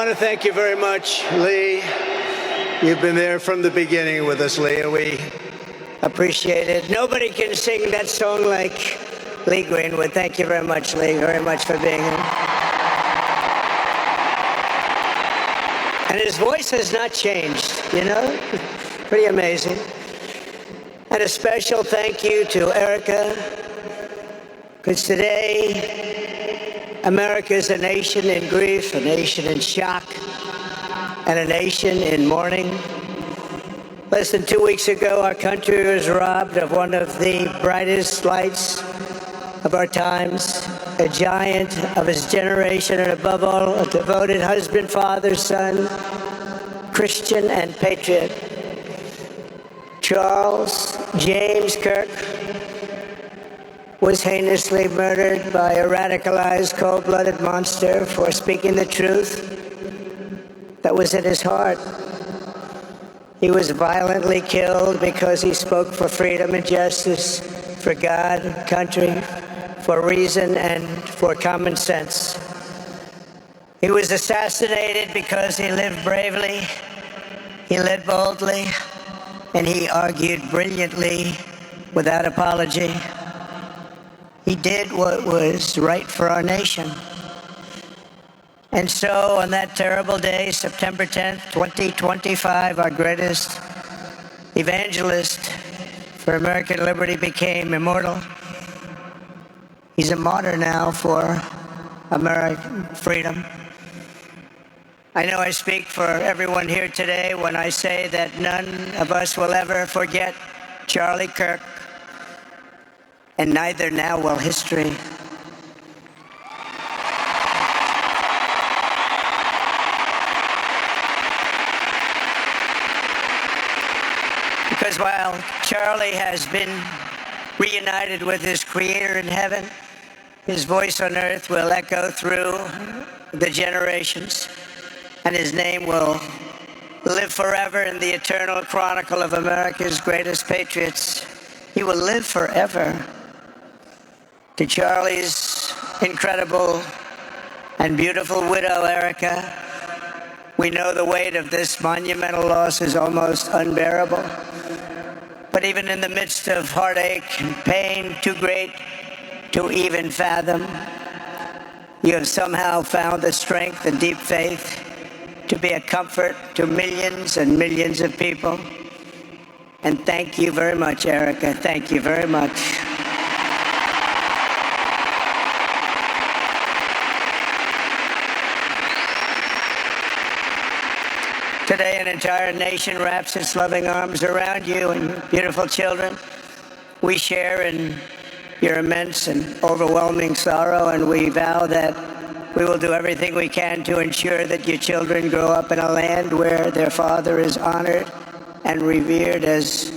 want to thank you very much, Lee. You've been there from the beginning with us, Lee, and we appreciate it. Nobody can sing that song like Lee Greenwood. Thank you very much, Lee, very much for being here. And his voice has not changed, you know? Pretty amazing. And a special thank you to Erika, because today, America is a nation in grief, a nation in shock, and a nation in mourning. Less than 2 weeks ago, our country was robbed of one of the brightest lights of our times, a giant of his generation, and above all, a devoted husband, father, son, Christian, and patriot. Charles James Kirk was heinously murdered by a radicalized, cold-blooded monster for speaking the truth that was in his heart. He was violently killed because he spoke for freedom and justice, for God, country, for reason, and for common sense. He was assassinated because he lived bravely, he led boldly, and he argued brilliantly without apology. He did what was right for our nation. And so on that terrible day, September 10th, 2025, our greatest evangelist for American liberty became immortal. He's a martyr now for American freedom. I know I speak for everyone here today when I say that none of us will ever forget Charlie Kirk, and neither now will history. Because while Charlie has been reunited with his Creator in heaven, his voice on earth will echo through the generations, and his name will live forever in the eternal chronicle of America's greatest patriots. He will live forever. To Charlie's incredible and beautiful widow, Erika, we know the weight of this monumental loss is almost unbearable. But even in the midst of heartache and pain too great to even fathom, you have somehow found the strength and deep faith to be a comfort to millions and millions of people. And thank you very much, Erika. Thank you very much. Today, an entire nation wraps its loving arms around you and your beautiful children. We share in your immense and overwhelming sorrow, and we vow that we will do everything we can to ensure that your children grow up in a land where their father is honored and revered as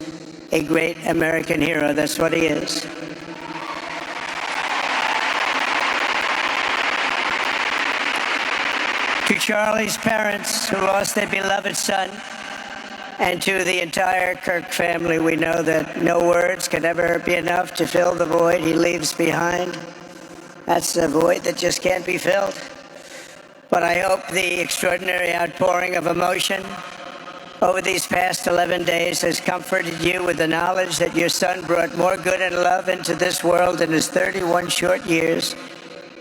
a great American hero. That's what he is. To Charlie's parents who lost their beloved son, and to the entire Kirk family, we know that no words can ever be enough to fill the void he leaves behind. That's a void that just can't be filled. But I hope the extraordinary outpouring of emotion over these past 11 days has comforted you with the knowledge that your son brought more good and love into this world in his 31 short years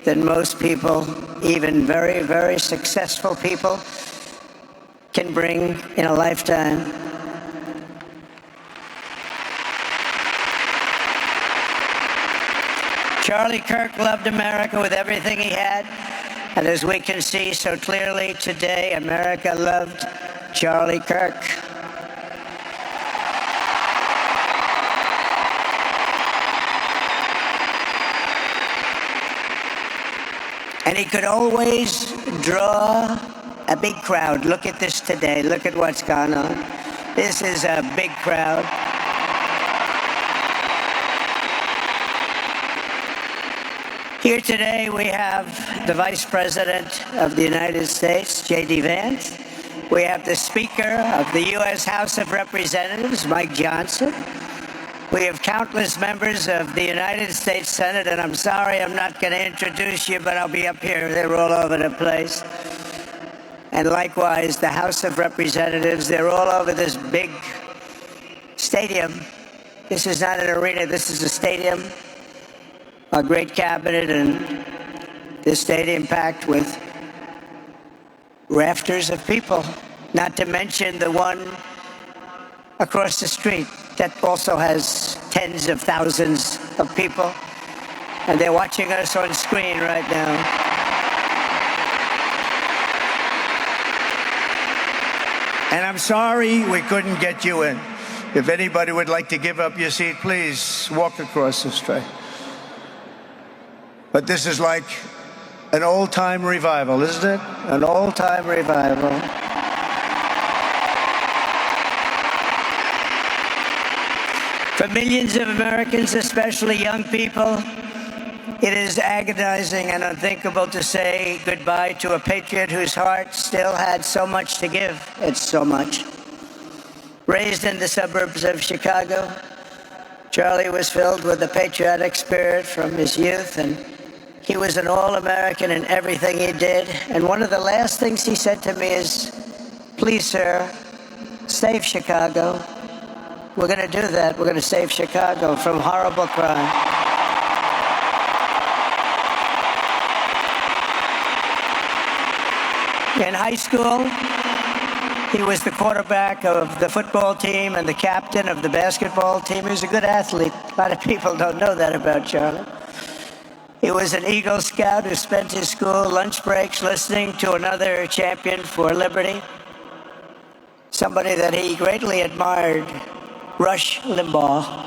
than most people, even very, very successful people, can bring in a lifetime. Charlie Kirk loved America with everything he had, and as we can see so clearly today, America loved Charlie Kirk. And he could always draw a big crowd. Look at this today. Look at what's gone on. This is a big crowd. Here today we have the Vice President of the United States, J.D. Vance. We have the Speaker of the U.S. House of Representatives, Mike Johnson. We have countless members of the United States Senate, and I'm sorry I'm not going to introduce you, but I'll be up here. They're all over the place. and likewise the House of Representatives. They're all over this big stadium. This is not an arena, this is a stadium. A great cabinet, and this stadium packed with rafters of people, not to mention the one across the street that also has tens of thousands of people, and they're watching us on screen right now. And I'm sorry we couldn't get you in. If anybody would like to give up your seat, please walk across the street. But this is like an old-time revival, isn't it? An old-time revival. For millions of Americans, especially young people, it is agonizing and unthinkable to say goodbye to a patriot whose heart still had so much to give. It's so much. Raised in the suburbs of Chicago, Charlie was filled with a patriotic spirit from his youth, and he was an all-American in everything he did. And one of the last things he said to me is, "Please, sir, save Chicago." We're going to do that. We're going to save Chicago from horrible crime. In high school, he was the quarterback of the football team and the captain of the basketball team. He was a good athlete. A lot of people don't know that about Charlie. He was an Eagle Scout who spent his school lunch breaks listening to another champion for liberty, somebody that he greatly admired, Rush Limbaugh.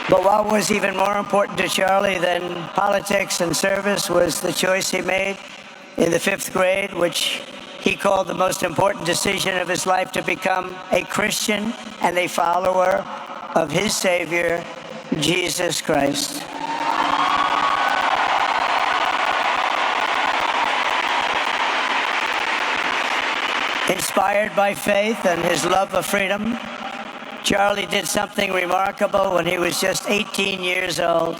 But what was even more important to Charlie than politics and service was the choice he made in the 5th grade, which he called the most important decision of his life, to become a Christian and a follower of his Savior, Jesus Christ. Inspired by faith and his love of freedom, Charlie did something remarkable when he was just 18 years old.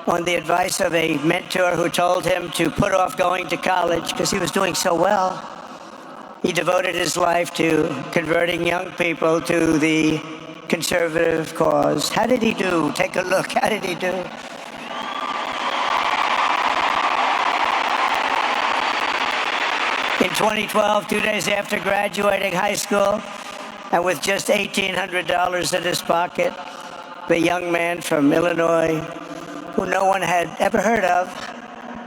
On the advice of a mentor who told him to put off going to college because he was doing so well, he devoted his life to converting young people to the conservative cause. How did he do? Take a look. How did he do? In 2012, 2 days after graduating high school, and with just $1,800 in his pocket, the young man from Illinois, who no one had ever heard of,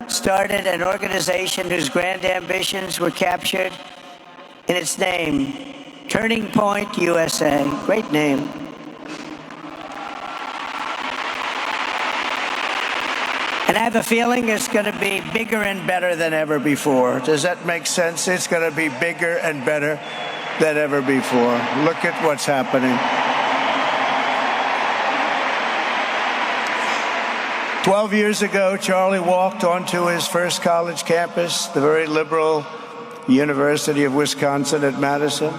started an organization whose grand ambitions were captured in its name, Turning Point USA. Great name. And I have a feeling it's going to be bigger and better than ever before. Does that make sense? It's going to be bigger and better than ever before. Look at what's happening. 12 years ago, Charlie walked onto his first college campus, the very liberal University of Wisconsin at Madison.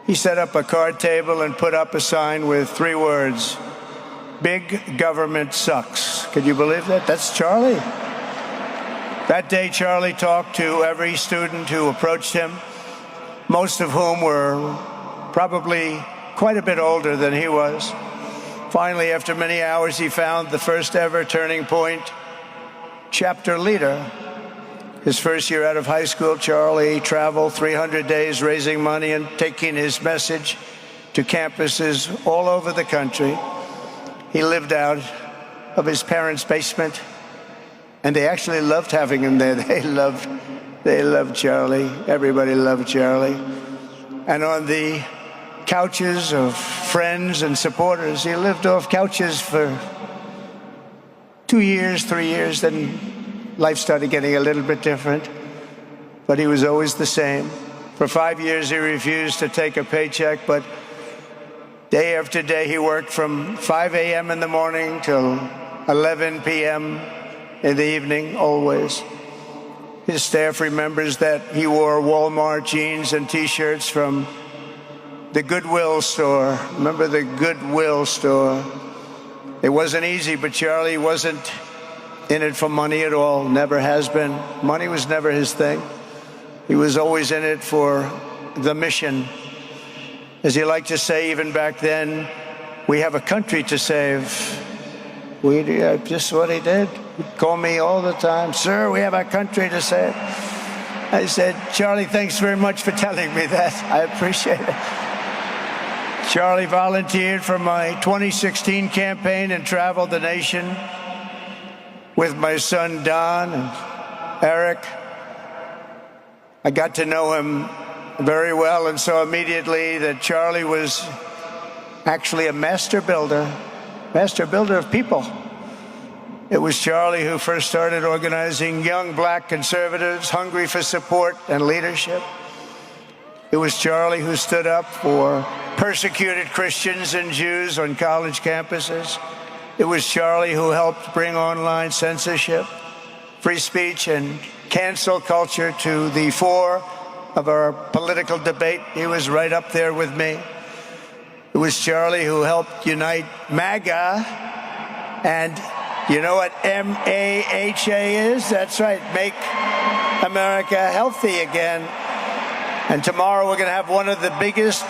He set up a card table and put up a sign with 3 words: "Big government sucks." Could you believe that? That's Charlie. That day, Charlie talked to every student who approached him, most of whom were probably quite a bit older than he was. Finally, after many hours, he found the first ever Turning Point chapter leader. His first year out of high school, Charlie traveled 300 days raising money and taking his message to campuses all over the country. He lived out of his parents' basement, and they actually loved having him there. They loved Charlie. Everybody loved Charlie. And on the couches of friends and supporters, he lived off couches for 2 years, 3 years, then life started getting a little bit different, but he was always the same. For 5 years, he refused to take a paycheck, but day after day, he worked from 5 a.m. in the morning till 11 p.m. in the evening, always. His staff remembers that he wore Walmart jeans and T-shirts from the Goodwill store. Remember the Goodwill store? It wasn't easy, but Charlie wasn't in it for money at all, never has been. Money was never his thing. He was always in it for the mission. As he liked to say even back then, we have a country to save. Just what he did. He'd call me all the time, sir, we have a country to save. I said, Charlie, thanks very much for telling me that. I appreciate it. Charlie volunteered for my 2016 campaign and traveled the nation with my son, Don, and Eric. I got to know him very well and saw immediately that Charlie was actually a master builder of people. It was Charlie who first started organizing young black conservatives hungry for support and leadership. It was Charlie who stood up for persecuted Christians and Jews on college campuses. It was Charlie who helped bring online censorship, free speech, and cancel culture to the fore of our political debate. He was right up there with me. It was Charlie who helped unite MAGA, and you know what MAHA is? That's right, Make America Healthy Again. And tomorrow we're going to have one of the biggest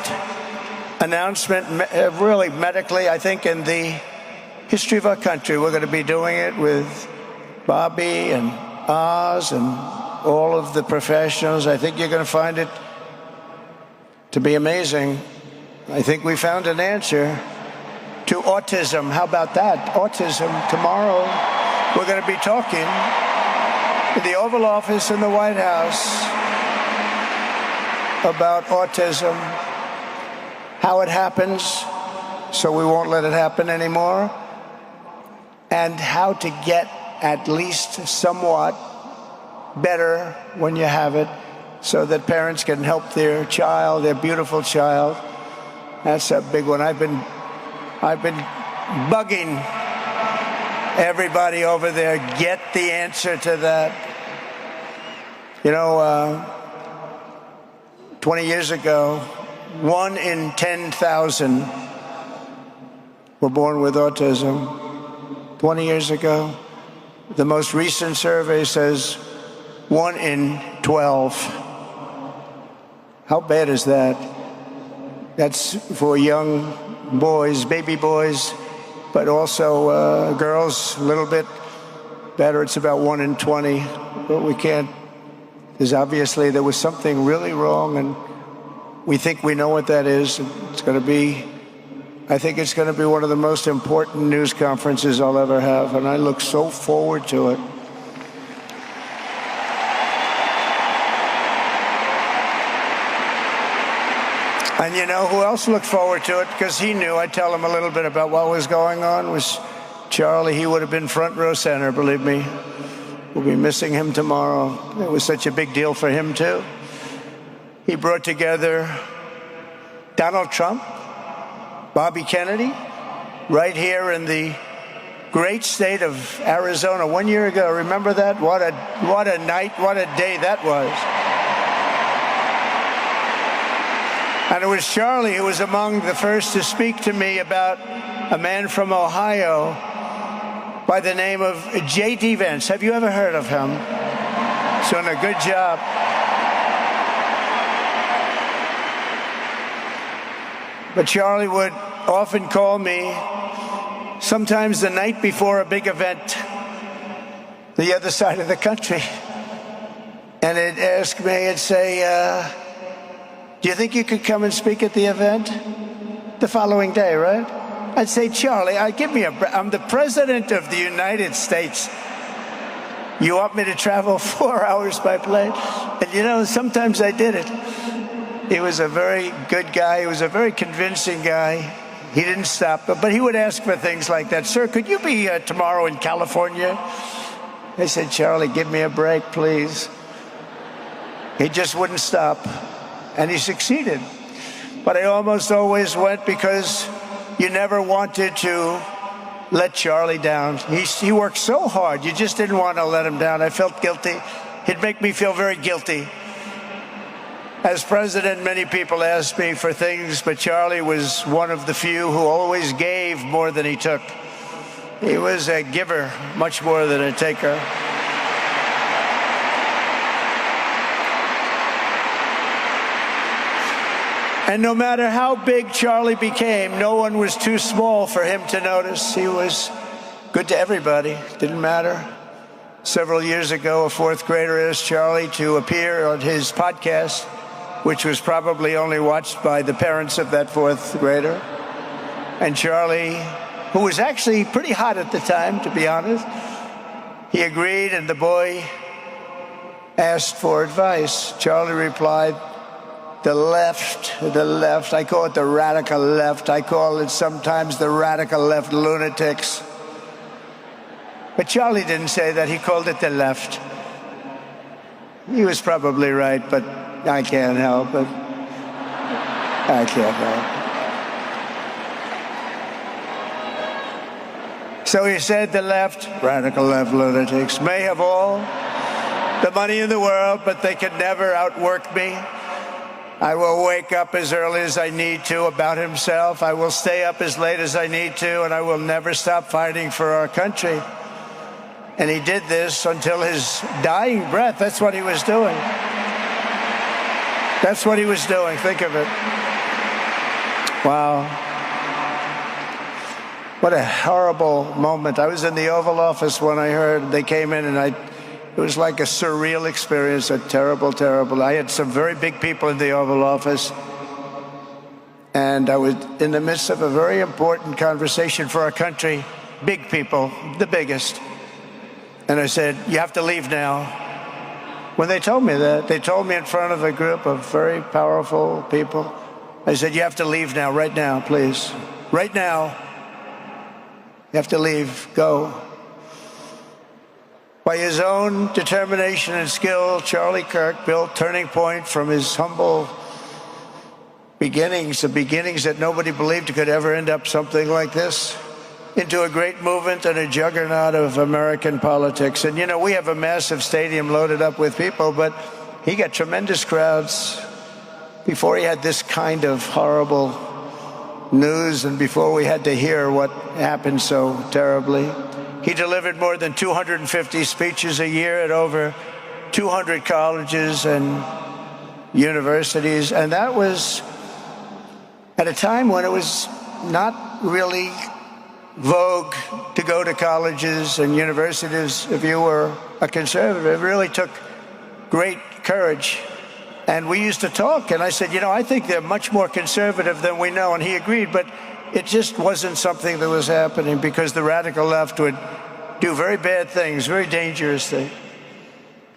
announcements, really medically, I think, in the history of our country. We're going to be doing it with Bobby and Oz and all of the professionals. I think you're going to find it to be amazing. I think we found an answer to autism. How about that? Autism. Tomorrow we're going to be talking in the Oval Office in the White House about autism, how it happens, so we won't let it happen anymore, and how to get at least somewhat better when you have it, so that parents can help their child, their beautiful child. That's a big one. I've been bugging everybody over there, get the answer to that. You know, 20 years ago, 1 in 10,000 were born with autism. 20 years ago. The most recent survey says 1 in 12. How bad is that? That's for young boys, baby boys, but also girls a little bit better. It's about 1 in 20. But we can't, because obviously there was something really wrong, and we think we know what that is. It's going to be, I think it's going to be one of the most important news conferences I'll ever have, and I look so forward to it. And you know who else looked forward to it? Because he knew. I tell him a little bit about what was going on. Was Charlie. He would have been front row center, believe me. We'll be missing him tomorrow. It was such a big deal for him, too. He brought together Donald Trump, Bobby Kennedy, right here in the great state of Arizona 1 year ago. Remember that? What a night, what a day that was. And it was Charlie who was among the first to speak to me about a man from Ohio by the name of J.D. Vance. Have you ever heard of him? He's doing a good job. But Charlie would often call me, sometimes the night before a big event, the other side of the country. And he'd ask me, he'd say, do you think you could come and speak at the event? The following day, right? I'd say, Charlie, I'm the president of the United States. You want me to travel 4 hours by plane? And you know, sometimes I did it. He was a very good guy. He was a very convincing guy. He didn't stop, but he would ask for things like that. Sir, could you be tomorrow in California? I said, Charlie, give me a break, please. He just wouldn't stop. And he succeeded. But I almost always went because you never wanted to let Charlie down. He worked so hard. You just didn't want to let him down. I felt guilty. He'd make me feel very guilty. As president, many people asked me for things, but Charlie was one of the few who always gave more than he took. He was a giver, much more than a taker. And no matter how big Charlie became, no one was too small for him to notice. He was good to everybody. Didn't matter. Several years ago, a fourth grader asked Charlie to appear on his podcast, which was probably only watched by the parents of that fourth grader. And Charlie, who was actually pretty hot at the time, to be honest, he agreed, and the boy asked for advice. Charlie replied, the left, I call it the radical left. I call it sometimes the radical left lunatics. But Charlie didn't say that. He called it the left. He was probably right, but I can't help it. I can't help it. So he said the left, radical left lunatics, may have all the money in the world, but they could never outwork me. I will wake up as early as I need to about himself. I will stay up as late as I need to, and I will never stop fighting for our country. And he did this until his dying breath. That's what he was doing. That's what he was doing. Think of it. Wow. What a horrible moment. I was in the Oval Office when I heard they came in, and it was like a surreal experience, a terrible, terrible. I had some very big people in the Oval Office, and I was in the midst of a very important conversation for our country. Big people, the biggest. And I said, you have to leave now. When they told me that, they told me in front of a group of very powerful people. I said, you have to leave now, right now, please. Right now. You have to leave, go. By his own determination and skill, Charlie Kirk built Turning Point from his humble beginnings, the beginnings that nobody believed could ever end up something like this, into a great movement and a juggernaut of American politics. And, you know, we have a massive stadium loaded up with people, but he got tremendous crowds before he had this kind of horrible news and before we had to hear what happened so terribly. He delivered more than 250 speeches a year at over 200 colleges and universities. And that was at a time when it was not really vogue to go to colleges and universities if you were a conservative. It really took great courage. And we used to talk, and I said, you know, I think they're much more conservative than we know. And he agreed, but it just wasn't something that was happening because the radical left would do very bad things, very dangerous things.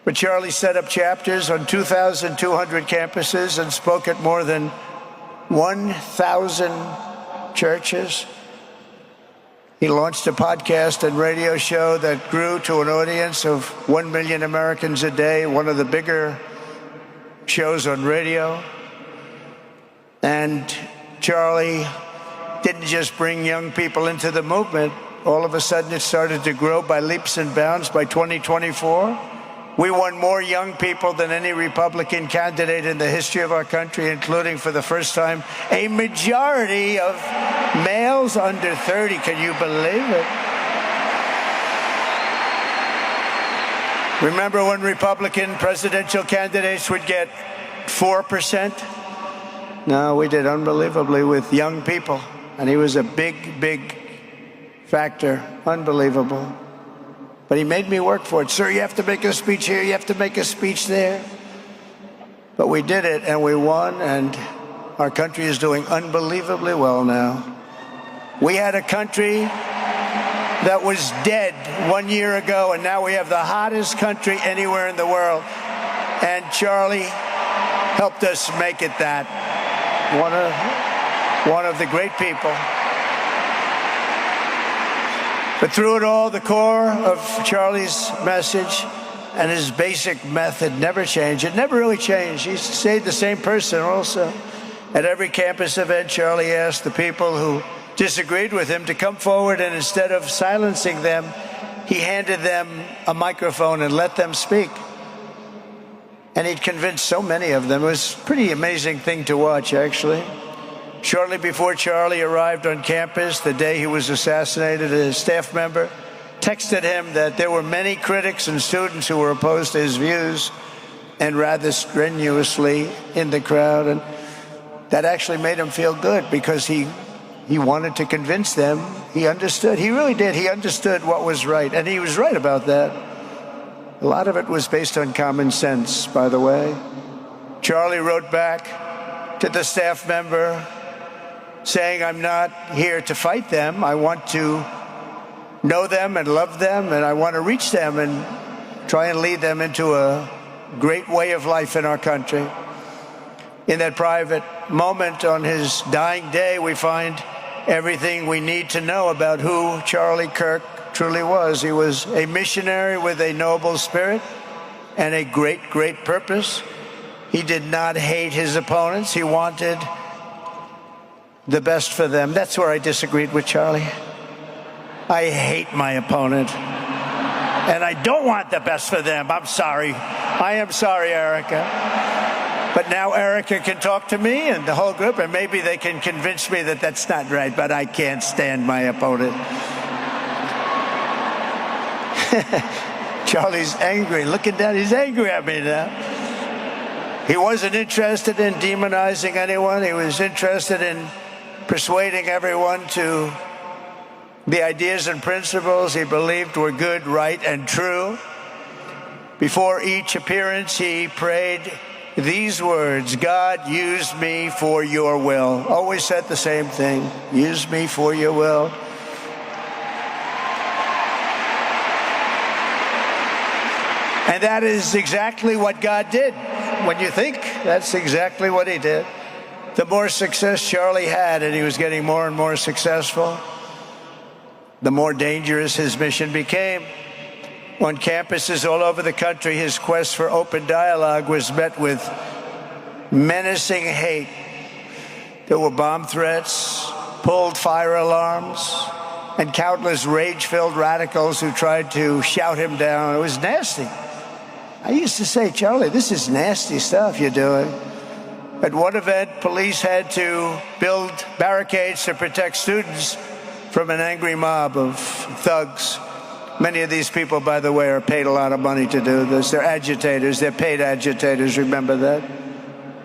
But Charlie set up chapters on 2,200 campuses and spoke at more than 1,000 churches. He launched a podcast and radio show that grew to an audience of 1 million Americans a day, one of the bigger shows on radio. And Charlie didn't just bring young people into the movement. All of a sudden, it started to grow by leaps and bounds. By 2024, we won more young people than any Republican candidate in the history of our country, including, for the first time, a majority of males under 30. Can you believe it? Remember when Republican presidential candidates would get 4%? No, we did unbelievably with young people. And he was a big, big factor. Unbelievable. But he made me work for it. Sir, you have to make a speech here. You have to make a speech there. But we did it, and we won, and our country is doing unbelievably well now. We had a country that was dead 1 year ago, and now we have the hottest country anywhere in the world. And Charlie helped us make it that. One of the great people. But through it all, the core of Charlie's message and his basic method never changed. It never really changed. He stayed the same person also. At every campus event, Charlie asked the people who disagreed with him to come forward, and instead of silencing them, he handed them a microphone and let them speak. And he'd convinced so many of them. It was a pretty amazing thing to watch, actually. Shortly before Charlie arrived on campus, the day he was assassinated, a staff member texted him that there were many critics and students who were opposed to his views, and rather strenuously in the crowd. And that actually made him feel good, because he wanted to convince them. He understood. He really did. He understood what was right. And he was right about that. A lot of it was based on common sense, by the way. Charlie wrote back to the staff member saying, "I'm not here to fight them. I want to know them and love them, and I want to reach them and try and lead them into a great way of life in our country." In that private moment on his dying day, we find everything we need to know about who Charlie Kirk truly was. He was a missionary with a noble spirit and a great, great purpose. He did not hate his opponents. He wanted the best for them. That's where I disagreed with Charlie. I hate my opponent, and I don't want the best for them. I'm sorry. I am sorry, Erika. But now Erika can talk to me and the whole group, and maybe they can convince me that that's not right, but I can't stand my opponent. Charlie's angry. Looking down, he's angry at me now. He wasn't interested in demonizing anyone. He was interested in persuading everyone to the ideas and principles he believed were good, right, and true. Before each appearance, he prayed these words: "God, use me for your will." Always said the same thing: use me for your will. And that is exactly what God did. When you think, that's exactly what he did. The more success Charlie had, and he was getting more and more successful, the more dangerous his mission became. On campuses all over the country, his quest for open dialogue was met with menacing hate. There were bomb threats, pulled fire alarms, and countless rage-filled radicals who tried to shout him down. It was nasty. I used to say, "Charlie, this is nasty stuff you're doing." At one event, police had to build barricades to protect students from an angry mob of thugs. Many of these people, by the way, are paid a lot of money to do this. They're agitators. They're paid agitators. Remember that.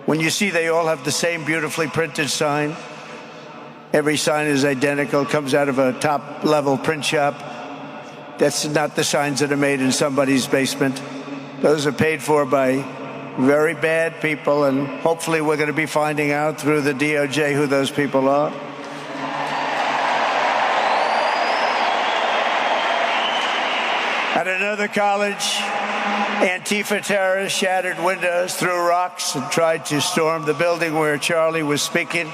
When you see they all have the same beautifully printed sign, every sign is identical, comes out of a top-level print shop. That's not the signs that are made in somebody's basement. Those are paid for by very bad people, and hopefully we're going to be finding out through the DOJ who those people are. At another college, Antifa terrorists shattered windows, threw rocks, and tried to storm the building where Charlie was speaking.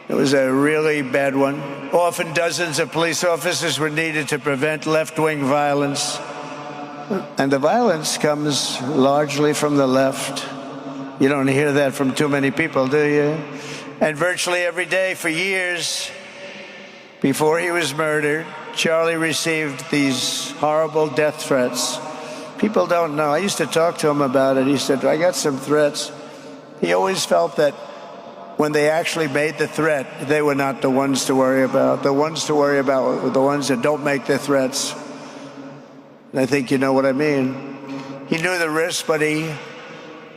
It was a really bad one. Often dozens of police officers were needed to prevent left-wing violence. And the violence comes largely from the left. You don't hear that from too many people, do you? And virtually every day for years before he was murdered, Charlie received these horrible death threats. People don't know. I used to talk to him about it. He said, "I got some threats." He always felt that when they actually made the threat, they were not the ones to worry about. The ones to worry about were the ones that don't make the threats. And I think you know what I mean. He knew the risk, but he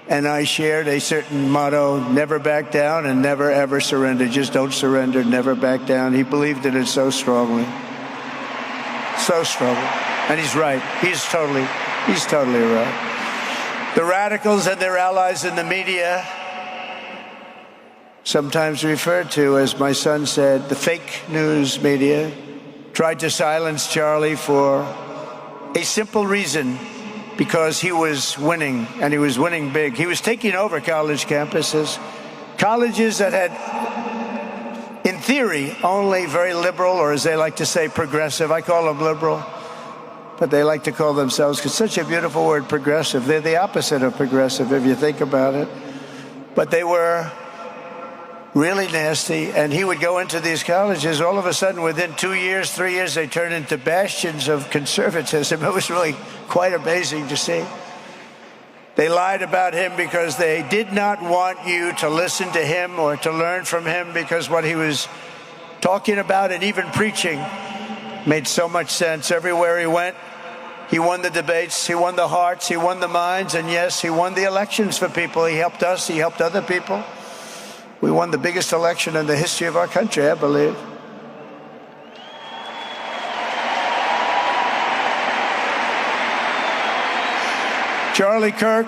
and I shared a certain motto: never back down and never, ever surrender. Just don't surrender, never back down. He believed in it so strongly. So strongly. And he's right. He's totally right. The radicals and their allies in the media, sometimes referred to, as my son said, the fake news media, tried to silence Charlie for a simple reason: because he was winning, and he was winning big. He was taking over college campuses, colleges that had, in theory, only very liberal, or as they like to say, progressive. I call them liberal, but they like to call themselves, because such a beautiful word, progressive. They're the opposite of progressive, if you think about it. But they were really nasty, and he would go into these colleges. All of a sudden, within 2 years, 3 years, they turned into bastions of conservatism. It was really quite amazing to see. They lied about him because they did not want you to listen to him or to learn from him, because what he was talking about and even preaching made so much sense. Everywhere he went, he won the debates, he won the hearts, he won the minds, and yes, he won the elections for people. He helped us, he helped other people. We won the biggest election in the history of our country, I believe. Charlie Kirk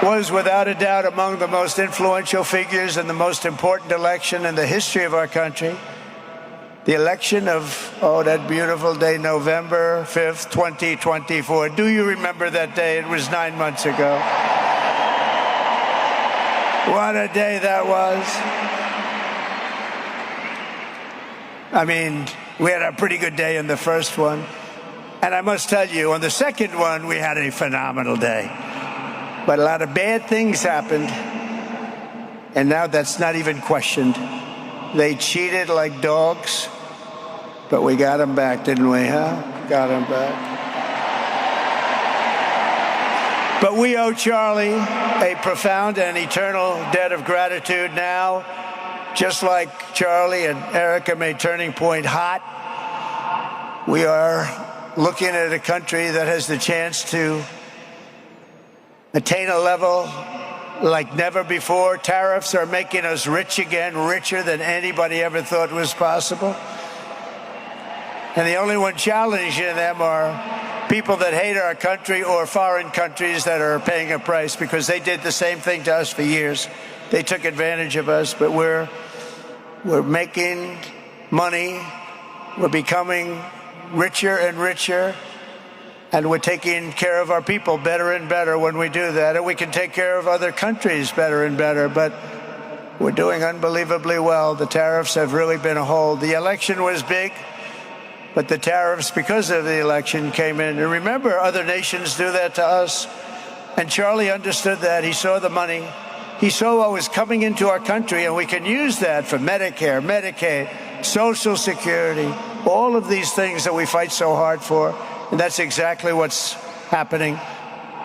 was without a doubt among the most influential figures in the most important election in the history of our country. The election of, that beautiful day, November 5th, 2024. Do you remember that day? It was 9 months ago. What a day that was. I mean, we had a pretty good day in the first one. And I must tell you, on the second one, we had a phenomenal day. But a lot of bad things happened. And now that's not even questioned. They cheated like dogs, but we got them back, didn't we, huh? Got them back. But we owe Charlie a profound and eternal debt of gratitude now. Just like Charlie and Erika made Turning Point hot, we are looking at a country that has the chance to attain a level like never before. Tariffs are making us rich again, richer than anybody ever thought was possible. And the only one challenging them are people that hate our country or foreign countries that are paying a price, because they did the same thing to us for years. They took advantage of us, but we're making money. We're becoming richer and richer. And we're taking care of our people better and better when we do that. And we can take care of other countries better and better. But we're doing unbelievably well. The tariffs have really been a hold. The election was big, but the tariffs, because of the election, came in. And remember, other nations do that to us. And Charlie understood that. He saw the money. He saw what was coming into our country, and we can use that for Medicare, Medicaid, Social Security, all of these things that we fight so hard for. And that's exactly what's happening.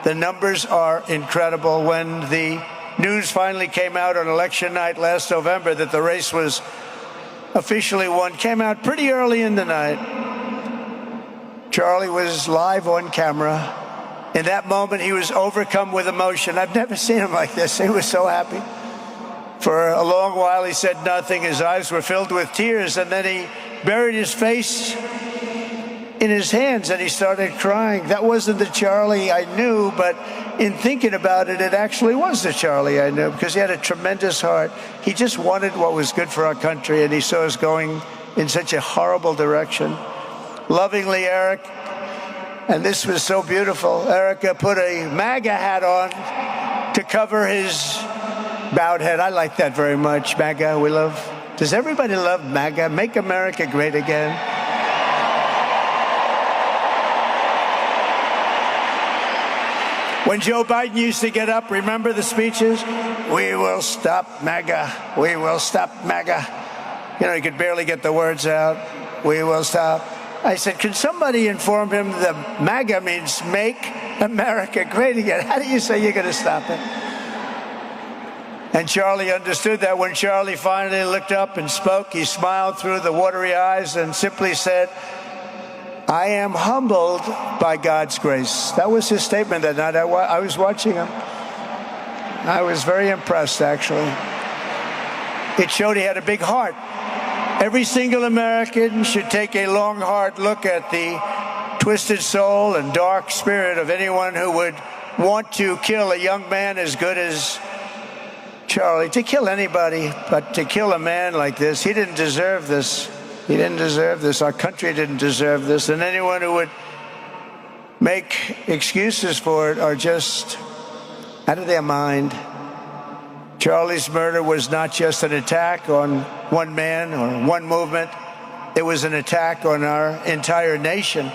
The numbers are incredible. When the news finally came out on election night last November that the race was officially won, came out pretty early in the night. Charlie was live on camera. In that moment, he was overcome with emotion. I've never seen him like this. He was so happy. For a long while, he said nothing. His eyes were filled with tears, and then he buried his face in his hands and he started crying. That wasn't the Charlie I knew, but in thinking about it, it actually was the Charlie I knew, because he had a tremendous heart. He just wanted what was good for our country, and he saw us going in such a horrible direction. Lovingly, Eric, and this was so beautiful, Erika put a MAGA hat on to cover his bowed head. I like that very much. MAGA, we love. Does everybody love MAGA? Make America Great Again. When Joe Biden used to get up, remember the speeches? We will stop MAGA. We will stop MAGA. You know, he could barely get the words out. We will stop. I said, can somebody inform him that MAGA means Make America Great Again? How do you say you're going to stop it? And Charlie understood that. When Charlie finally looked up and spoke, he smiled through the watery eyes and simply said, I am humbled by God's grace. That was his statement that night. I was watching him. I was very impressed, actually. It showed he had a big heart. Every single American should take a long, hard look at the twisted soul and dark spirit of anyone who would want to kill a young man as good as Charlie. To kill anybody, but to kill a man like this, he didn't deserve this. He didn't deserve this. Our country didn't deserve this. And anyone who would make excuses for it are just out of their mind. Charlie's murder was not just an attack on one man or one movement. It was an attack on our entire nation.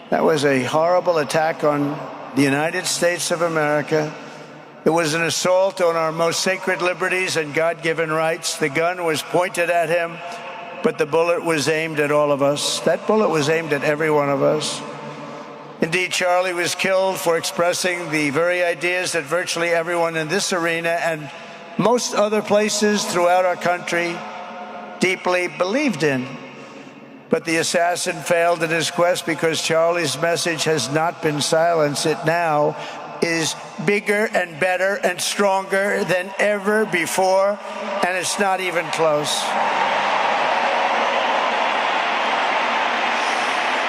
That was a horrible attack on the United States of America. It was an assault on our most sacred liberties and God-given rights. The gun was pointed at him, but the bullet was aimed at all of us. That bullet was aimed at every one of us. Indeed, Charlie was killed for expressing the very ideas that virtually everyone in this arena and most other places throughout our country deeply believed in. But the assassin failed in his quest because Charlie's message has not been silenced. It now is bigger and better and stronger than ever before, and it's not even close.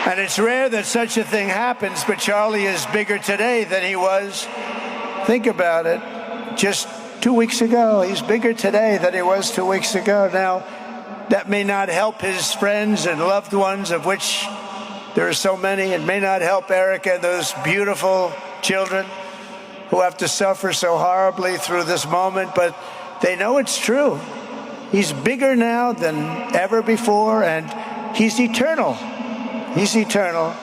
And it's rare that such a thing happens, but Charlie is bigger today than he was, think about it, just 2 weeks ago. He's bigger today than he was 2 weeks ago. Now, that may not help his friends and loved ones, of which there are so many. It may not help Erika and those beautiful children who have to suffer so horribly through this moment, but they know it's true. He's bigger now than ever before, and he's eternal. He's eternal.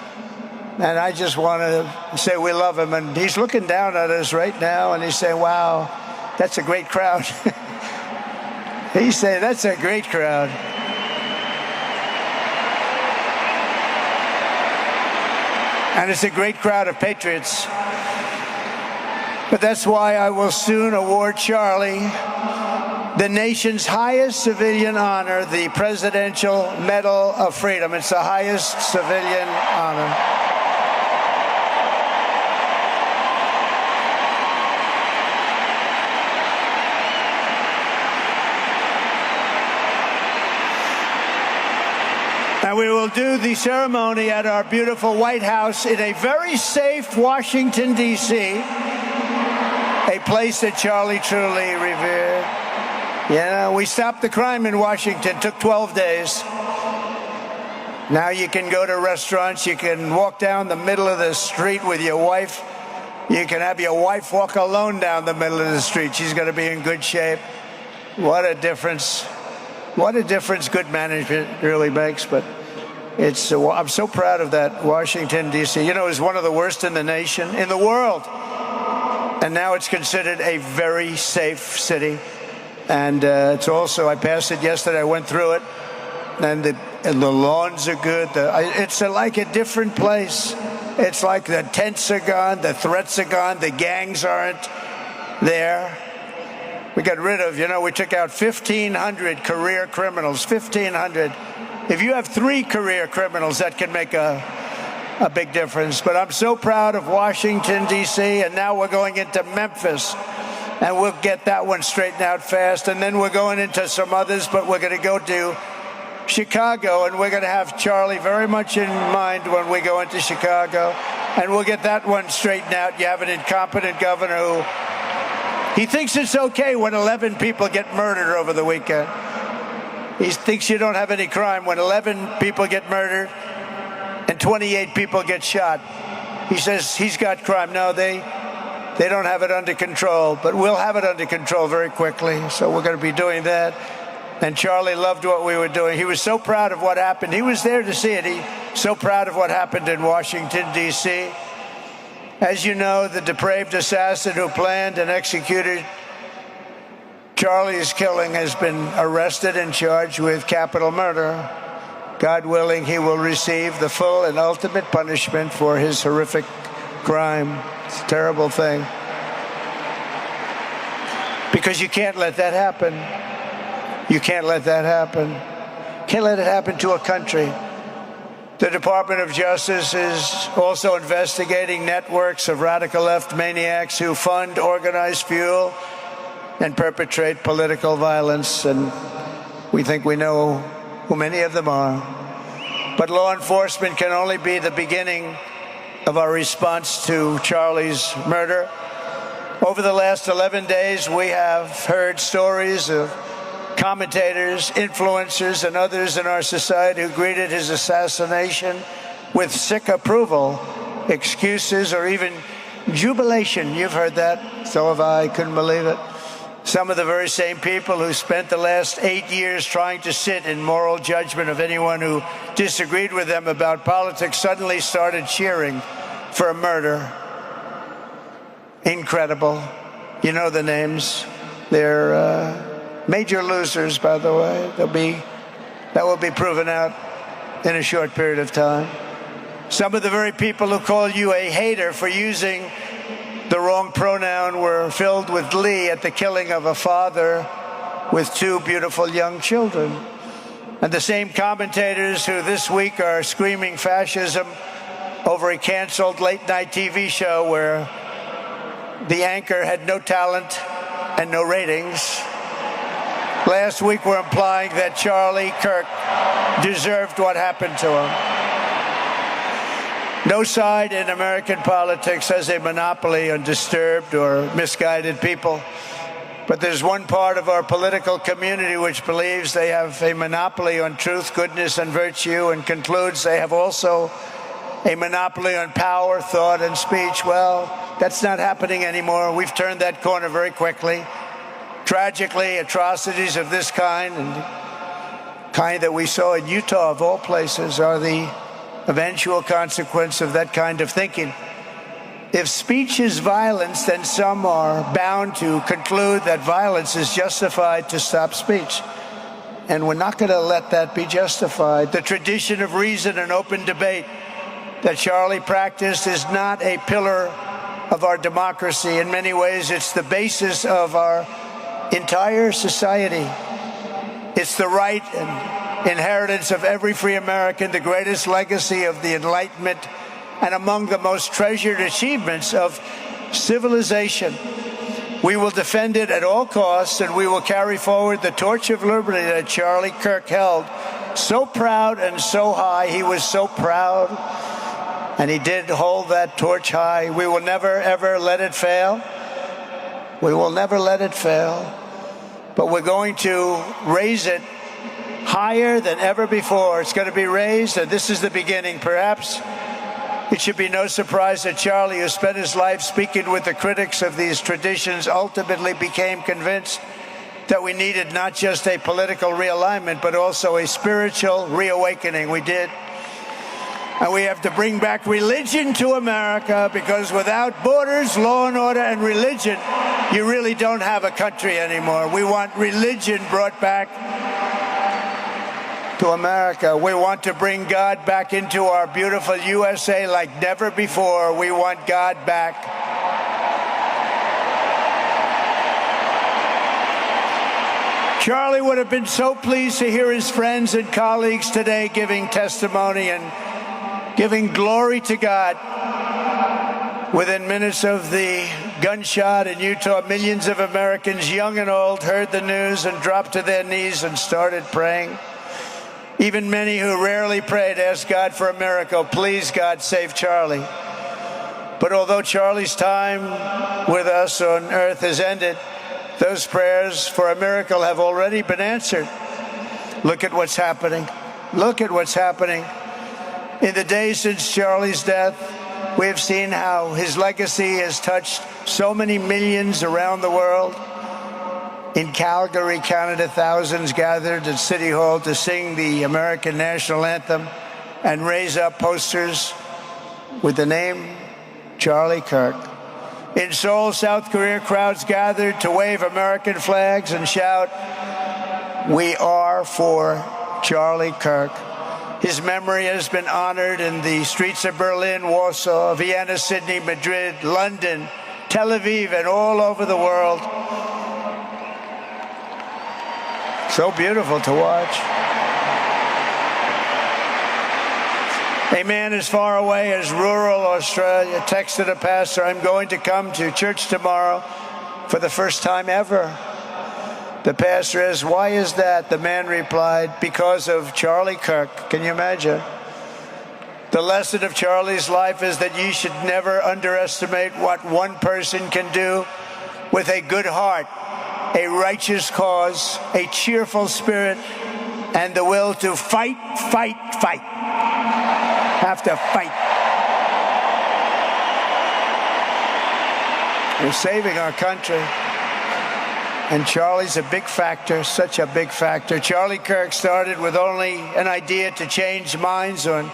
And I just want to say we love him. And he's looking down at us right now, and he's saying, wow, that's a great crowd. He's saying, that's a great crowd. And it's a great crowd of patriots. But that's why I will soon award Charlie the nation's highest civilian honor, the Presidential Medal of Freedom. It's the highest civilian honor. And we will do the ceremony at our beautiful White House in a very safe Washington, D.C., a place that Charlie truly revered. You know, we stopped the crime in Washington. Took 12 days. Now you can go to restaurants. You can walk down the middle of the street with your wife. You can have your wife walk alone down the middle of the street. She's going to be in good shape. What a difference. What a difference good management really makes. But it's I'm so proud of that Washington, D.C. You know, it's one of the worst in the nation, in the world. And now it's considered a very safe city. And it's also, I passed it yesterday, I went through it, and the lawns are good. It's like a different place. It's like the tents are gone, the threats are gone, the gangs aren't there. We got rid of, we took out 1,500 career criminals, 1,500. If you have 3 career criminals, that can make a big difference. But I'm so proud of Washington, D.C., and now we're going into Memphis. And we'll get that one straightened out fast. And then we're going into some others, but we're going to go to Chicago, and we're going to have Charlie very much in mind when we go into Chicago. And we'll get that one straightened out. You have an incompetent governor who, he thinks it's okay when 11 people get murdered over the weekend. He thinks you don't have any crime when 11 people get murdered and 28 people get shot. He says he's got crime. No, they don't have it under control, but we'll have it under control very quickly. So we're going to be doing that. And Charlie loved what we were doing. He was so proud of what happened. He was there to see it. He's so proud of what happened in Washington, D.C. As you know, the depraved assassin who planned and executed Charlie's killing has been arrested and charged with capital murder. God willing, he will receive the full and ultimate punishment for his horrific crime. It's a terrible thing. Because you can't let that happen. You can't let that happen. Can't let it happen to a country. The Department of Justice is also investigating networks of radical left maniacs who fund, organize, fuel, and perpetrate political violence. And we think we know who many of them are. But law enforcement can only be the beginning of our response to Charlie's murder. Over the last 11 days, we have heard stories of commentators, influencers, and others in our society who greeted his assassination with sick approval, excuses, or even jubilation. You've heard that. So have I. Couldn't believe it. Some of the very same people who spent the last 8 years trying to sit in moral judgment of anyone who disagreed with them about politics suddenly started cheering for a murder. Incredible. You know the names. They're major losers, by the way. That will be proven out in a short period of time. Some of the very people who call you a hater for using the wrong pronoun were filled with glee at the killing of a father with 2 beautiful young children. And the same commentators who this week are screaming fascism over a canceled late-night TV show where the anchor had no talent and no ratings, last week were implying that Charlie Kirk deserved what happened to him. No side in American politics has a monopoly on disturbed or misguided people. But there's one part of our political community which believes they have a monopoly on truth, goodness, and virtue, and concludes they have also a monopoly on power, thought, and speech. Well, that's not happening anymore. We've turned that corner very quickly. Tragically, atrocities of this kind, and kind that we saw in Utah, of all places, are the eventual consequence of that kind of thinking. If speech is violence, then some are bound to conclude that violence is justified to stop speech. And we're not going to let that be justified. The tradition of reason and open debate that Charlie practiced is not a pillar of our democracy. In many ways, it's the basis of our entire society. It's the right and inheritance of every free American, the greatest legacy of the Enlightenment, and among the most treasured achievements of civilization. We will defend it at all costs, and we will carry forward the torch of liberty that Charlie Kirk held so proud and so high. He was so proud, and he did hold that torch high. We will never, ever let it fail. We will never let it fail. But we're going to raise it higher than ever before. It's going to be raised, and this is the beginning. Perhaps it should be no surprise that Charlie, who spent his life speaking with the critics of these traditions, ultimately became convinced that we needed not just a political realignment, but also a spiritual reawakening. We did. And we have to bring back religion to America, because without borders, law and order, and religion, you really don't have a country anymore. We want religion brought back to America. We want to bring God back into our beautiful USA like never before. We want God back. Charlie would have been so pleased to hear his friends and colleagues today giving testimony and giving glory to God. Within minutes of the gunshot in Utah, millions of Americans, young and old, heard the news and dropped to their knees and started praying. Even many who rarely prayed asked God for a miracle. Please, God, save Charlie. But although Charlie's time with us on earth has ended, those prayers for a miracle have already been answered. Look at what's happening. Look at what's happening. In the days since Charlie's death, we have seen how his legacy has touched so many millions around the world. In Calgary, Canada, thousands gathered at City Hall to sing the American national anthem and raise up posters with the name Charlie Kirk. In Seoul, South Korea, crowds gathered to wave American flags and shout, "We are for Charlie Kirk." His memory has been honored in the streets of Berlin, Warsaw, Vienna, Sydney, Madrid, London, Tel Aviv, and all over the world. So beautiful to watch. A man as far away as rural Australia texted a pastor, "I'm going to come to church tomorrow for the first time ever." The pastor asked, "Why is that?" The man replied, "Because of Charlie Kirk." Can you imagine? The lesson of Charlie's life is that you should never underestimate what one person can do with a good heart, a righteous cause, a cheerful spirit, and the will to fight, fight, fight. Have to fight. We're saving our country. And Charlie's a big factor, such a big factor. Charlie Kirk started with only an idea to change minds on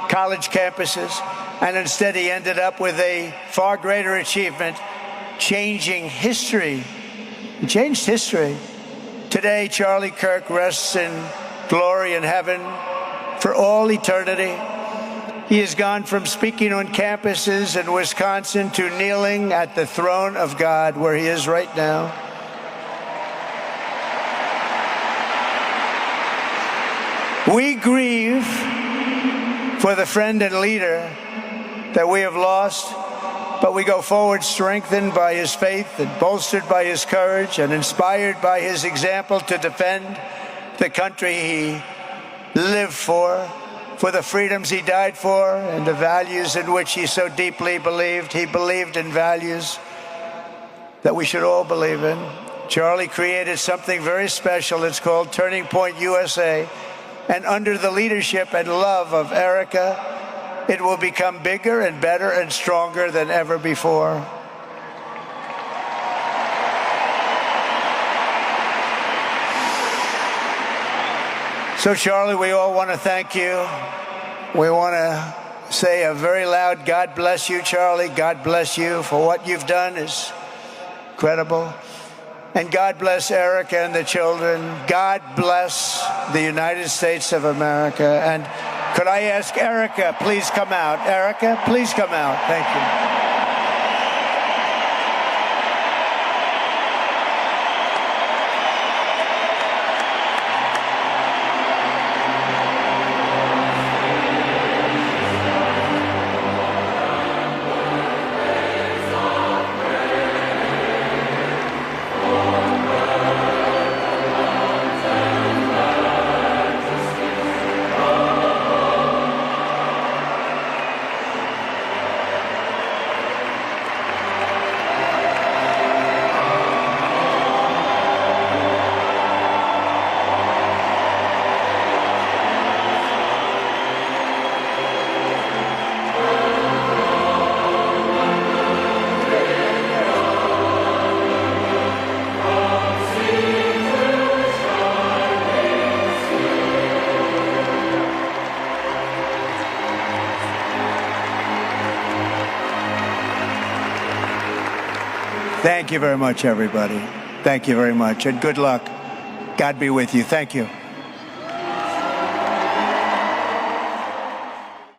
college campuses, and instead he ended up with a far greater achievement, changing history. He changed history. Today, Charlie Kirk rests in glory in heaven for all eternity. He has gone from speaking on campuses in Wisconsin to kneeling at the throne of God, where he is right now. We grieve for the friend and leader that we have lost, but we go forward strengthened by his faith and bolstered by his courage and inspired by his example to defend the country he lived for the freedoms he died for, and the values in which he so deeply believed. He believed in values that we should all believe in. Charlie created something very special. It's called Turning Point USA. And under the leadership and love of Erika, it will become bigger and better and stronger than ever before. So, Charlie, we all want to thank you. We want to say a very loud God bless you, Charlie. God bless you for what you've done is incredible. And God bless Erika and the children. God bless the United States of America. And could I ask Erika, please come out. Erika, please come out. Thank you. Thank you very much, everybody. Thank you very much, and good luck. God be with you. Thank you.